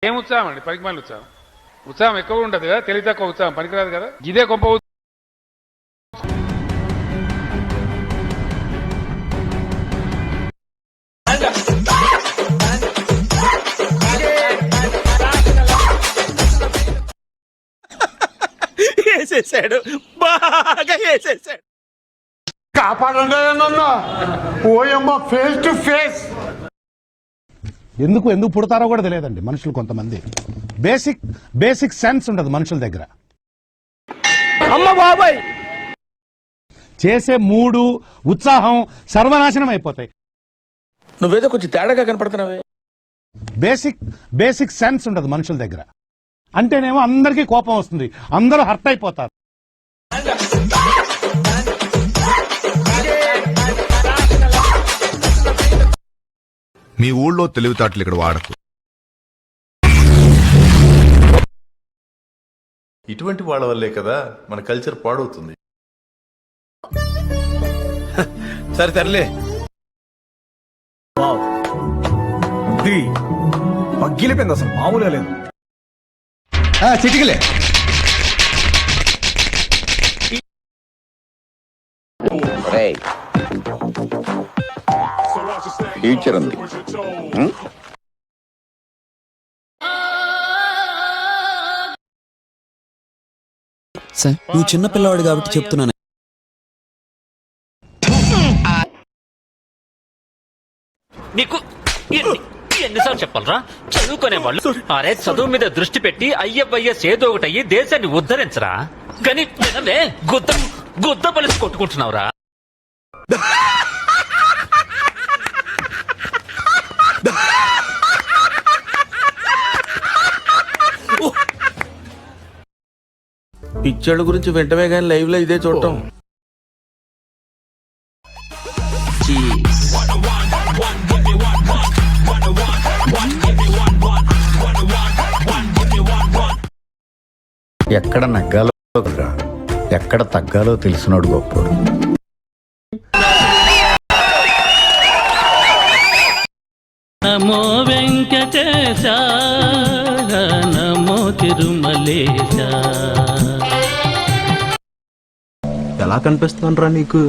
ఏం ఉత్సాహం అండి? పనికిమాలిన ఉత్సాహం. ఉత్సాహం ఎక్కువ ఉండదు కదా, తెలివి తక్కువ ఉత్సాహం పనికిరాదు కదా. ఇదే గొప్ప వేసేసాడు, బాగా వేసేసాడు. కాపాడండి ఓయమ్మ, ఫేస్ టు ఫేస్. ఎందుకు పుడతారో కూడా తెలియదండి మనుషులు. కొంతమంది బేసిక్ సెన్స్ ఉండదు మనుషుల దగ్గర. అమ్మ బాబాయ్, చేసే మూడు ఉత్సాహం సర్వనాశనం అయిపోతాయి. నువ్వేదో కొంచెం తేడాగా కనపడుతున్నావే. బేసిక్ సెన్స్ ఉండదు మనుషుల దగ్గర. అంటేనేమో అందరికీ కోపం వస్తుంది, అందరూ హర్ట్ అయిపోతారు. మీ ఊళ్ళో తెలివితేటలు ఇక్కడ వాడకు. ఇటువంటి వాళ్ళ వల్లే కదా మన కల్చర్ పాడవుతుంది. సరే తరలే. పగ్గిలిపోయింది, అసలు మామూలుగా లేదు. చిటికలే ఫ్యూచర్ ఉంది. సార్, నువ్వు చిన్న పిల్లవాడు కాబట్టి చెప్తున్నాను. నీకు ఎన్నిసార్లు చెప్పాలరా? చదువుకునే వాళ్ళు అరే చదువు మీద దృష్టి పెట్టి అయ్యబ్బయ్యస్ ఏదో ఒకటి అయ్యి దేశాన్ని ఉద్ధరించరా. కానీ గుద్ద పలిసి కొట్టుకుంటున్నావురా. పిచ్చోళ్ళ గురించి వెంటనే కానీ లైవ్ లో ఇదే చూడటం. ఎక్కడ నగ్గాలో ఎక్కడ తగ్గాలో తెలిసినోడు గొప్పోడు. నమో వెంకటేశ, నమో తిరుమలేశ. ఎలా కనిపిస్తాను రా నీకు?